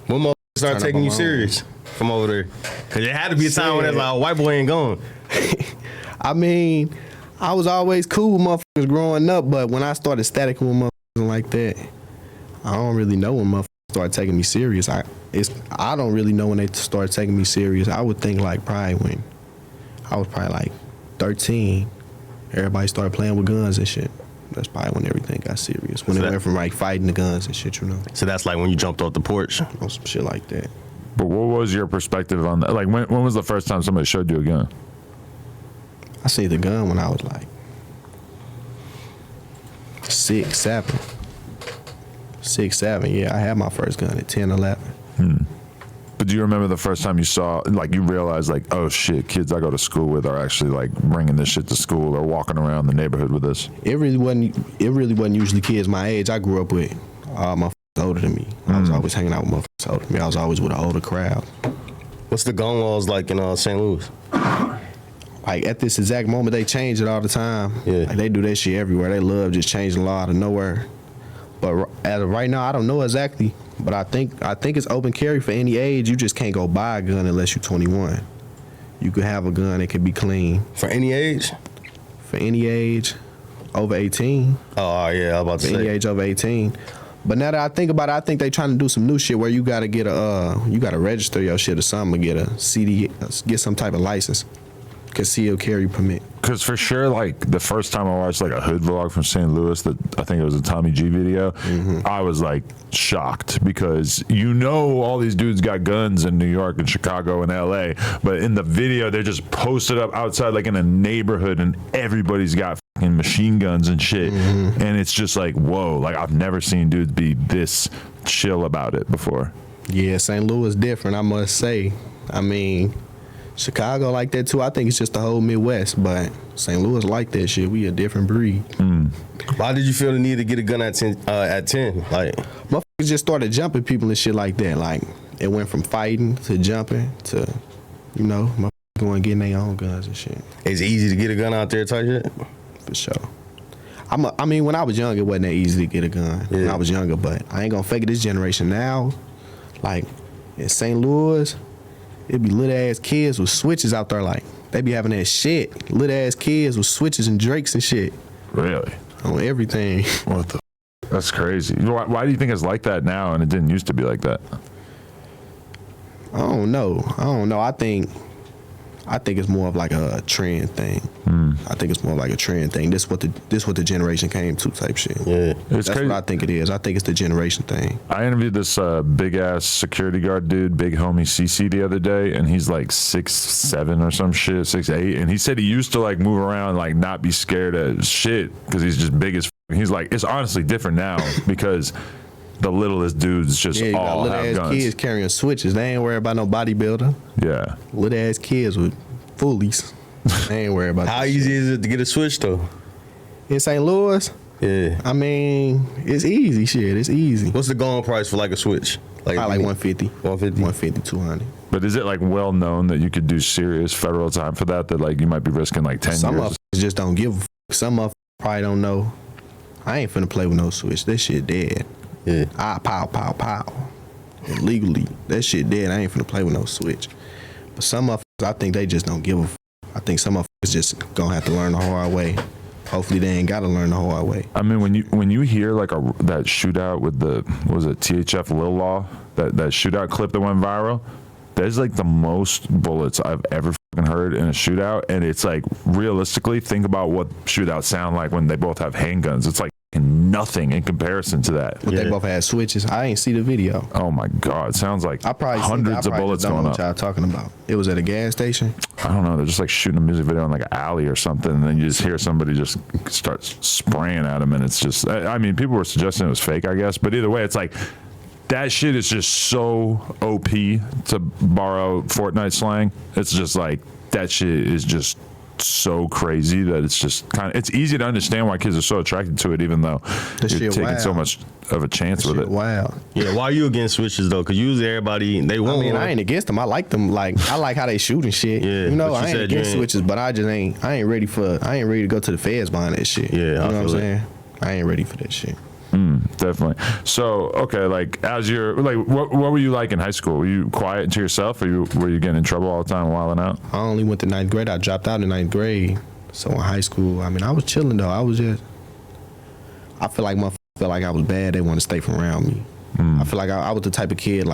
When motherfuckers start Turn up taking on you my own. serious from over there? Because there had to be a time when it's like, oh, white boy ain't going. I mean, I was always cool with motherfuckers growing up, but when I started staticking with motherfuckers like that, I don't really know when motherfuckers started taking me serious. I don't really know when they started taking me serious. I would think like probably when I was probably like 13, everybody started playing with guns and shit. That's probably when everything got serious. When it went from like fighting the guns and shit, you know. So that's like when you jumped off the porch. Or some shit like that. But what was your perspective on that? Like, when was the first time somebody showed you a gun? I seen the gun when I was like 6, 7. 6, 7, yeah. I had my first gun at 10, 11. But do you remember the first time you saw, like, you realized, like, oh shit, kids I go to school with are actually like bringing this shit to school or walking around the neighborhood with this? It really wasn't usually kids my age. I grew up with all motherfuckers older than me. I was always hanging out with motherfuckers older than me. I was always with an older crowd. What's the gun laws like in St. Louis? Like at this exact moment, they change it all the time. Yeah. Like they do that shit everywhere. They love just changing the law out of nowhere. But as of right now, I don't know exactly. But I think it's open carry for any age. You just can't go buy a gun unless you're 21. You could have a gun that can be clean. For any age? For any age over 18. Oh, yeah, I was about to For any say. age over 18. But now that I think about it, I think they trying to do some new shit where you gotta get you gotta register your shit or something, or get a CD, get some type of license, concealed carry permit. Because for sure, like, the first time I watched like a hood vlog from St. Louis, that I think it was a Tommy G video, I was like shocked because all these dudes got guns in New York and Chicago and LA, but in the video they're just posted up outside like in a neighborhood and everybody's got fucking machine guns and shit, and it's just like, whoa, like I've never seen dudes be this chill about it before. Yeah, St. Louis different, I must say. I mean, Chicago like that too. I think it's just the whole Midwest, but St. Louis like that shit. We a different breed. Why did you feel the need to get a gun at 10? Like, Motherfuckers just started jumping people and shit like that. Like, it went from fighting to jumping to, motherfuckers going getting their own guns and shit. it's easy to get a gun out there type shit? For sure. I mean, when I was young, it wasn't that easy to get a gun. When I was younger, but I ain't gonna fake it. This generation now, like in St. Louis, it be little ass kids with switches out there. Like they be having that shit. Little ass kids with switches and drakes and shit Really? on everything. What the? That's crazy. Why do you think it's like that now and it didn't used to be like that? I don't know. I think it's more of like a trend thing. I think it's more like a trend thing. This what the generation came to type shit. Yeah. It's That's crazy. what I think it is. I think it's the generation thing. I interviewed this big ass security guard dude, big homie CC, the other day, and he's like 6'7" or some shit, 6'8", and he said he used to like move around, like not be scared of shit because he's just big as. He's like, it's honestly different now because the littlest dudes just Yeah, you got all little have ass guns. kids carrying switches. They ain't worried about no bodybuilder. Yeah. Little ass kids with fullies. They ain't worried about How that easy shit. is it to get a switch though? In St. Louis, Yeah. I mean, it's easy shit. It's easy. What's the going price for like a switch? Probably like 150. 150? 150, 200. But is it like well known that you could do serious federal time for that? That like you might be risking like 10 Some years? of just don't give a fuck. Some of probably don't know. I ain't finna play with no switch. That shit dead. Yeah. I pow. Illegally. That shit dead. I ain't finna play with no switch. But some of I think they just don't give a fuck. I think some of just gonna have to learn the hard way. Hopefully they ain't gotta learn the hard way. I mean, when you hear like that shootout with the, what was it, THF Lil Law, that shootout clip that went viral, there's like the most bullets I've ever fucking heard in a shootout, and it's like, realistically, think about what shootouts sound like when they both have handguns. It's like nothing in comparison to that. But they both had switches. I ain't see the video. Oh my god, it sounds like I probably hundreds of bullets don't know going what up. y'all talking about. It was at a gas station. I don't know, they're just like shooting a music video in like an alley or something, and then you just hear somebody just start spraying at them, and it's just, I mean, people were suggesting it was fake, I guess, but either way, it's like, that shit is just so OP, to borrow Fortnite slang. It's just like, that shit is just so crazy that it's just kind of, it's easy to understand why kids are so attracted to it, even though That you're shit taking wild. so much of a chance with it. Wow. Yeah, why are you against switches though? Because usually everybody, they I want mean, one. I ain't against them. I like them. Like, I like how they shoot and shit. Yeah, you know, but you I ain't said you against ain't- switches, but I ain't ready to go to the feds buying that shit. Yeah, you know I what I'm feel it. saying? I ain't ready for that shit. Definitely. So, okay, like as you're like, what were you like in high school? Were you quiet and to yourself, or were you getting in trouble all the time, wilding out? I only went to 9th grade. I dropped out in 9th grade. So in high school, I mean, I was chilling though. I feel like motherfuckers felt like I was bad. They want to stay from around me. I feel like I was the type of kid,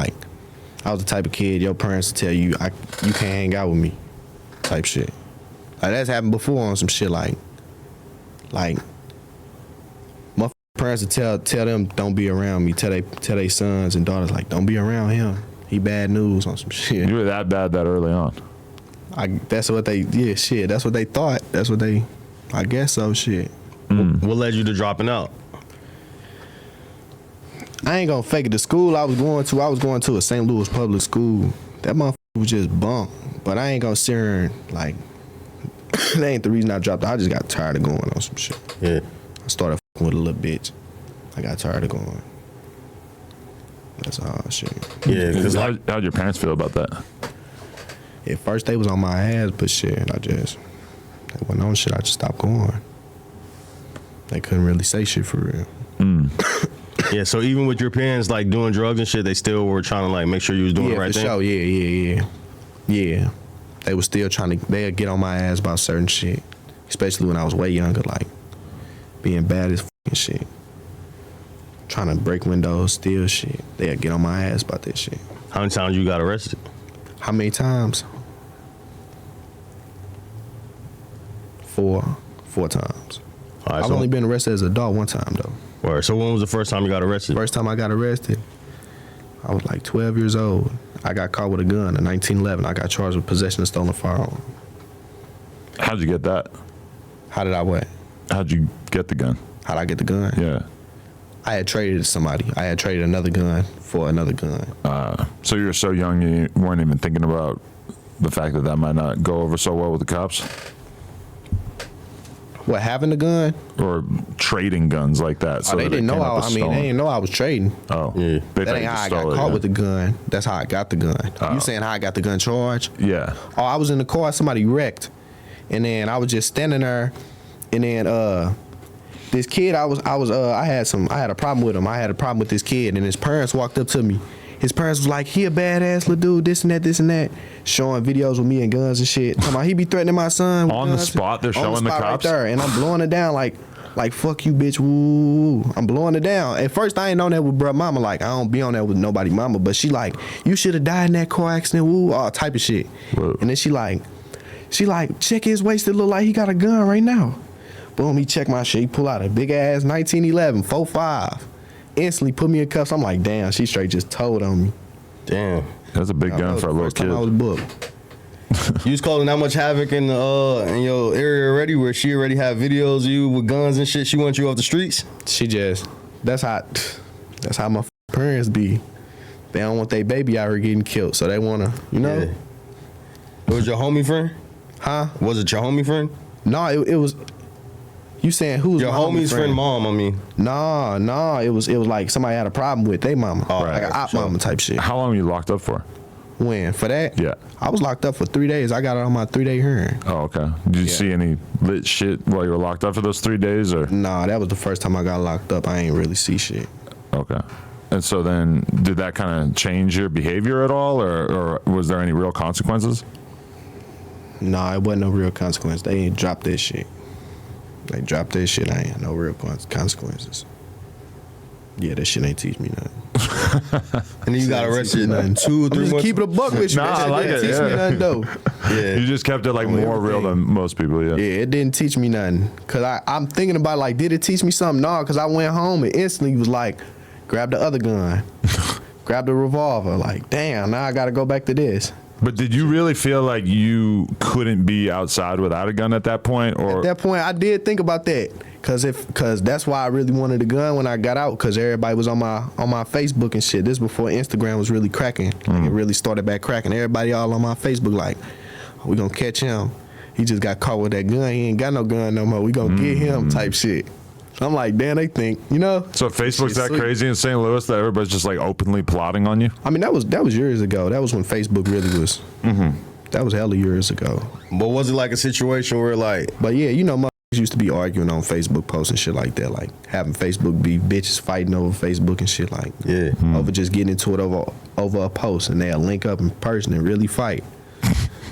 your parents would tell you, you can't hang out with me, type shit. Like that's happened before on some shit like motherfuckers parents would tell them don't be around me. Tell they sons and daughters like don't be around him. He bad news on some shit. You were that bad that early on. That's what they That's what they thought. I guess so. Shit. What led you to dropping out? I ain't gonna fake it. The school I was going to a St. Louis public school. That motherfucker was just bunk. But I ain't gonna sit here and like that ain't the reason I dropped out. I just got tired of going on some shit. Yeah. I started fucking with a little bitch. I got tired of going. That's all shit. Yeah, because How'd your parents feel about that? At first they was on my ass, but shit, they wasn't on shit. I just stopped going. They couldn't really say shit for real. yeah, so even with your parents like doing drugs and shit, they still were trying to like make sure you was doing the right thing. Sure. Yeah. They was still they'd get on my ass about certain shit, especially when I was way younger, like being bad as fucking shit, trying to break windows, steal shit. They'd get on my ass about that shit. How many times you got arrested? How many times? 4 times. All right, I've only been arrested as an adult one time though. All right, so when was the first time you got arrested? First time I got arrested, I was like 12 years old. I got caught with a gun in 1911. I got charged with possession of stolen firearm. How'd you get that? How did I what? How'd you get the gun? How'd I get the gun? Yeah. I had traded to somebody. I had traded another gun for another gun. So you were so young you weren't even thinking about the fact that might not go over so well with the cops? What, having the gun? Or trading guns like that? So they didn't know. They didn't know I was trading. Oh, yeah. That ain't how I got caught with the gun. That's how I got the gun. Oh. You saying how I got the gun charged? Yeah. Oh, I was in the car. Somebody wrecked, and then I was just standing there, and then this kid, I had a problem with him. I had a problem with this kid, and his parents walked up to me. His parents was like, he a badass little dude, this and that, showing videos with me and guns and shit. Talking about he be threatening my son. On the spot, they're showing the cops? Right there, and I'm blowing it down like fuck you, bitch, woo. I'm blowing it down. At first, I ain't on that with bruh mama. Like, I don't be on that with nobody mama. But she like, you should have died in that car accident, woo, all type of shit. Whoa. And then she like, check his waist. It look like he got a gun right now. Boom, he check my shit. He pull out a big ass 1911 4.5. Instantly put me in cuffs. I'm like, damn, she straight just told on me. Damn. That's a big gun for a little kid. I was booked. You was causing that much havoc in your area already, where she already had videos of you with guns and shit. She want you off the streets. That's how my parents be. They don't want their baby out here getting killed, so they wanna, Yeah. It was your homie friend? Huh? Was it your homie friend? No, it was. You saying who's Your my homie's friend mom, I mean. Nah, it was like somebody had a problem with their mama. Oh, like right, an op sure. mama type shit. How long were you locked up for? When? For that? Yeah. I was locked up for 3 days. I got it on my 3-day hearing. Oh, okay. Did you see any lit shit while you were locked up for those 3 days, or? Nah, that was the first time I got locked up. I ain't really see shit. Okay. And so then, did that kind of change your behavior at all, or was there any real consequences? Nah, it wasn't no real consequence. They ain't dropped that shit. They dropped that shit. I ain't no real consequences. Yeah, that shit ain't teach me nothing. And then you got arrested in 2 or 3 Just months. keep it a buck with you. Nah, That shit I like didn't it, teach yeah. me nothing though. Yeah. You just kept it like more real everything. than most people, yeah. Yeah, it didn't teach me nothing. Cause I'm thinking about like, did it teach me something? No, cause I went home and instantly was like, grab the other gun, grab the revolver. Like, damn, now I gotta go back to this. But did you really feel like you couldn't be outside without a gun at that point, or? At that point, I did think about that. Cause that's why I really wanted a gun when I got out. Cause everybody was on my Facebook and shit. This before Instagram was really cracking. Like, it really started back cracking. Everybody all on my Facebook like, oh, we gonna catch him. He just got caught with that gun. He ain't got no gun no more. We gonna get him type shit. So I'm like, damn, they think, you know. So Facebook's that sweet. crazy in St. Louis that everybody's just like openly plotting on you? I mean, that was years ago. That was when Facebook really was. That was hella years ago. But was it like a situation where like, But yeah, you know, used to be arguing on Facebook posts and shit like that, like having Facebook be bitches fighting over Facebook and shit, like Yeah. over just getting into it over a post, and they'll link up in person and really fight.